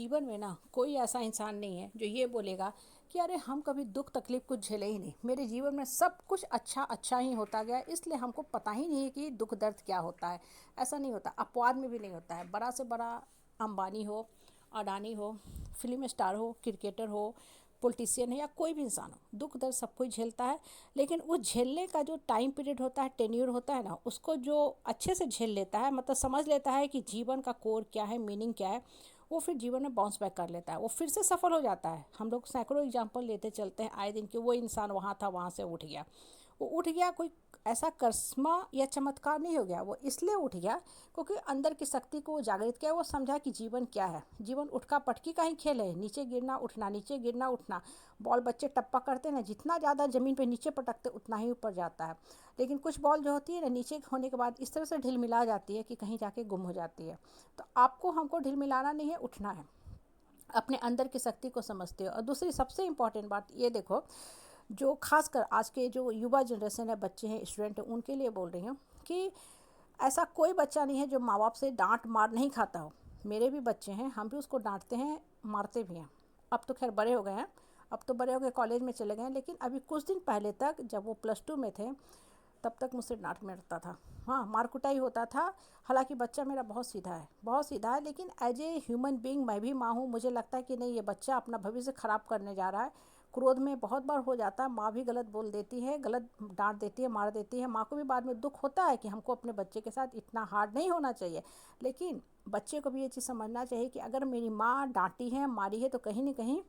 जीवन में ना कोई ऐसा इंसान नहीं है जो ये बोलेगा कि अरे हम कभी दुख तकलीफ कुछ झेले ही नहीं, मेरे जीवन में सब कुछ अच्छा अच्छा ही होता गया, इसलिए हमको पता ही नहीं है कि दुख दर्द क्या होता है। ऐसा नहीं होता, अपवाद में भी नहीं होता है। बड़ा से बड़ा अंबानी हो, अडानी हो, फिल्म स्टार हो, क्रिकेटर हो, पॉलिटिशियन है या कोई भी इंसान हो, दुख दर्द सब कोई झेलता है। लेकिन उस झेलने का जो टाइम पीरियड होता है, टेन्योर होता है ना, उसको जो अच्छे से झेल लेता है, मतलब समझ लेता है कि जीवन का कोर क्या है, मीनिंग क्या है, वो फिर जीवन में बाउंस बैक कर लेता है, वो फिर से सफल हो जाता है। हम लोग सैकड़ों एग्जाम्पल लेते चलते हैं आए दिन कि वो इंसान वहाँ था, वहाँ से उठ गया। वो उठ गया, कोई ऐसा करिश्मा या चमत्कार नहीं हो गया, वो इसलिए उठ गया क्योंकि अंदर की शक्ति को वो जागृत किया। वो समझा कि जीवन क्या है, जीवन उठका पटकी का ही खेल है, नीचे गिरना उठना, नीचे गिरना उठना। बॉल बच्चे टप्पा करते ना, जितना ज़्यादा ज़मीन पे नीचे पटकते उतना ही ऊपर जाता है। लेकिन कुछ बॉल जो होती है ना, नीचे होने के बाद इस तरह से ढिल मिला जाती है कि कहीं जाके गुम हो जाती है। तो आपको हमको ढिल मिलाना नहीं है, उठना है, अपने अंदर की शक्ति को समझते हो। और दूसरी सबसे इम्पॉर्टेंट बात ये देखो, जो खासकर आज के जो युवा जनरेशन है, बच्चे हैं, स्टूडेंट हैं, उनके लिए बोल रही हूँ कि ऐसा कोई बच्चा नहीं है जो माँ बाप से डांट मार नहीं खाता हो। मेरे भी बच्चे हैं, हम भी उसको डांटते हैं, मारते भी हैं। अब तो खैर बड़े हो गए हैं, अब तो बड़े हो गए, कॉलेज में चले गए हैं, लेकिन अभी कुछ दिन पहले तक जब वो +2 में थे तब तक मुझसे डांट मिलता था। हाँ, मार कुटाई होता था। हालांकि बच्चा मेरा बहुत सीधा है, बहुत सीधा है, लेकिन एज ए ह्यूमन बीइंग मैं भी माँ हूँ। मुझे लगता है कि नहीं, ये बच्चा अपना भविष्य ख़राब करने जा रहा है। क्रोध में बहुत बार हो जाता है, माँ भी गलत बोल देती है, गलत डांट देती है, मार देती है। माँ को भी बाद में दुख होता है कि हमको अपने बच्चे के साथ इतना हार्ड नहीं होना चाहिए। लेकिन बच्चे को भी ये चीज़ समझना चाहिए कि अगर मेरी माँ डांटी है, मारी है, तो कहीं ना कहीं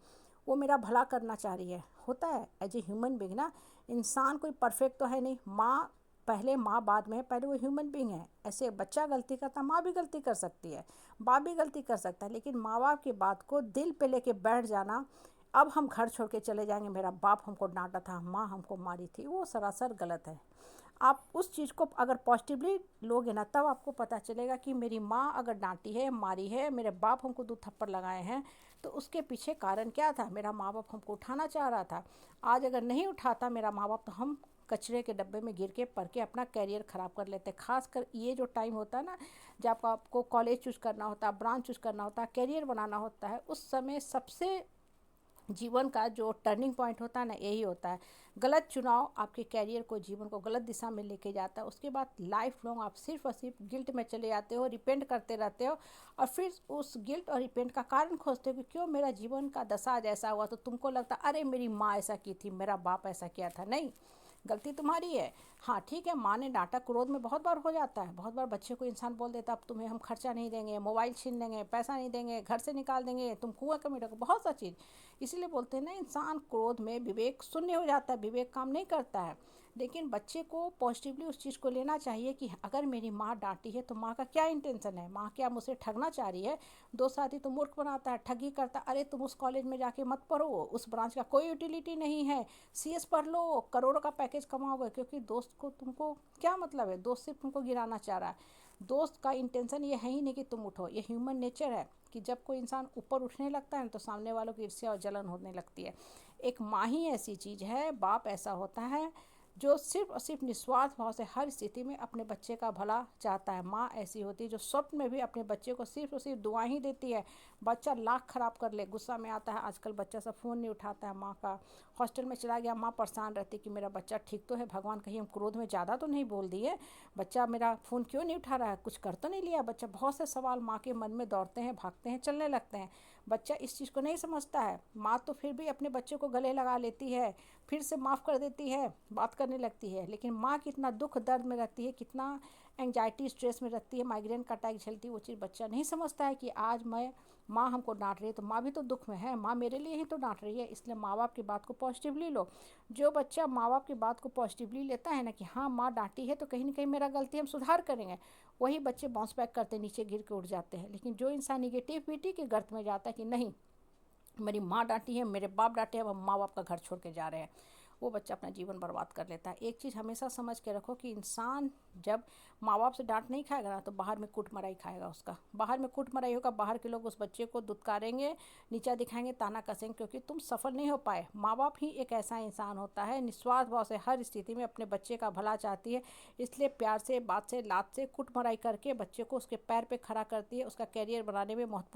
वो मेरा भला करना चाह रही है। होता है एज ए ह्यूमन बीइंग ना, इंसान कोई परफेक्ट तो है नहीं। माँ पहले, माँ बाद में, पहले वो ह्यूमन बीइंग है। ऐसे बच्चा गलती करता, माँ भी गलती कर सकती है, बाप भी गलती कर सकता है। लेकिन माँ बाप की बात को दिल पे लेके बैठ जाना, अब हम घर छोड़ के चले जाएंगे, मेरा बाप हमको डांटा था, माँ हमको मारी थी, वो सरासर गलत है। आप उस चीज़ को अगर पॉजिटिवली लोगे ना, तब आपको पता चलेगा कि मेरी माँ अगर डांटी है, मारी है, मेरे बाप हमको 2 थप्पड़ लगाए हैं, तो उसके पीछे कारण क्या था। मेरा माँ बाप हमको उठाना चाह रहा था। आज अगर नहीं उठाता मेरा माँ बाप, तो हम कचरे के डब्बे में गिर के पढ़ के अपना कैरियर ख़राब कर लेते हैं। खासकर ये जो टाइम होता है ना, जब आपको कॉलेज चूज़ करना होता है, ब्रांच चूज़ करना होता है, कैरियर बनाना होता है, उस समय सबसे जीवन का जो टर्निंग पॉइंट होता है ना, यही होता है। गलत चुनाव आपके कैरियर को, जीवन को गलत दिशा में लेके जाता है। उसके बाद लाइफ लॉन्ग आप सिर्फ और सिर्फ गिल्ट में चले जाते हो, रिपेंट करते रहते हो, और फिर उस गिल्ट और रिपेंट का कारण खोजते हो कि क्यों मेरा जीवन का दशा आज ऐसा हुआ। तो तुमको लगता अरे मेरी माँ ऐसा की थी, मेरा बाप ऐसा किया था। नहीं, गलती तुम्हारी है। हाँ ठीक है, माँ ने डांटा, क्रोध में बहुत बार हो जाता है। बहुत बार बच्चे को इंसान बोल देता अब तुम्हें हम खर्चा नहीं देंगे, मोबाइल छीन लेंगे, पैसा नहीं देंगे, घर से निकाल देंगे, तुम कुआं में रखो, बहुत सा चीज़। इसीलिए बोलते हैं ना, इंसान क्रोध में विवेक शून्य हो जाता है, विवेक काम नहीं करता है। लेकिन बच्चे को पॉजिटिवली उस चीज़ को लेना चाहिए कि अगर मेरी माँ डांटी है तो माँ का क्या इंटेंशन है, माँ क्या मुझसे ठगना चाह रही है। दो साथी तो मूर्ख बनाता है, ठगी करता, अरे तुम उस कॉलेज में जाके मत पढ़ो, उस ब्रांच का कोई यूटिलिटी नहीं है, CS पढ़ लो, करोड़ों का पैकेज कमाओगे। क्योंकि दोस्त को तुमको क्या मतलब है, दोस्त सिर्फ तुमको गिराना चाह रहा है। दोस्त का इंटेंशन ये है ही नहीं कि तुम उठो। ये ह्यूमन नेचर है कि जब कोई इंसान ऊपर उठने लगता है ना, तो सामने वालों की ईर्ष्या और जलन होने लगती है। एक माँ ही ऐसी चीज़ है, बाप ऐसा होता है जो सिर्फ और सिर्फ निस्वार्थ भाव से हर स्थिति में अपने बच्चे का भला चाहता है। माँ ऐसी होती है जो स्वप्न में भी अपने बच्चे को सिर्फ और सिर्फ दुआएं ही देती है। बच्चा लाख खराब कर ले, गुस्सा में आता है, आजकल बच्चा सब फ़ोन नहीं उठाता है माँ का। हॉस्टल में चला गया, माँ परेशान रहती कि मेरा बच्चा ठीक तो है, भगवान कहीं हम क्रोध में ज़्यादा तो नहीं बोल दिए, बच्चा मेरा फ़ोन क्यों नहीं उठा रहा है, कुछ कर तो नहीं लिया बच्चा। बहुत से सवाल माँ के मन में दौड़ते हैं, भागते हैं, चलने लगते हैं। बच्चा इस चीज़ को नहीं समझता है। माँ तो फिर भी अपने बच्चे को गले लगा लेती है, फिर से माफ़ कर देती है, बात करने लगती है। लेकिन माँ कितना दुख दर्द में रहती है, कितना एंजाइटी स्ट्रेस में रहती है, माइग्रेन का अटैक झेलती है, वो चीज़ बच्चा नहीं समझता है कि आज मैं, माँ हमको डांट रही है तो माँ भी तो दुख में है, माँ मेरे लिए ही तो डांट रही है। इसलिए माँ बाप की बात को पॉजिटिवली लो। जो बच्चा माँ बाप की बात को पॉजिटिवली लेता है ना कि हाँ माँ डांटी है तो कहीं ना कहीं मेरा गलती, हम सुधार करेंगे, वही बच्चे बाउंस बैक करते, नीचे गिर के उठ जाते हैं। लेकिन जो इंसान निगेटिविटी के गर्त में जाता है कि नहीं मेरी माँ डांटी है, मेरे बाप डांटे हैं, अब हम माँ बाप का घर छोड़ के जा रहे हैं, वो बच्चा अपना जीवन बर्बाद कर लेता है। एक चीज़ हमेशा समझ के रखो कि इंसान जब माँ बाप से डांट नहीं खाएगा ना, तो बाहर में कुटमराई खाएगा उसका। बाहर में कुटमराई होगा, बाहर के लोग उस बच्चे को दुत्कारेंगे, नीचा दिखाएंगे, ताना कसेंगे, क्योंकि तुम सफल नहीं हो पाए। माँ बाप ही एक ऐसा इंसान होता है निस्वार्थ भाव से हर स्थिति में अपने बच्चे का भला चाहती है। इसलिए प्यार से, बात से, लात से, कुटमराई करके बच्चे को उसके पैर पे खड़ा करती है, उसका कैरियर बनाने में महत्वपूर्ण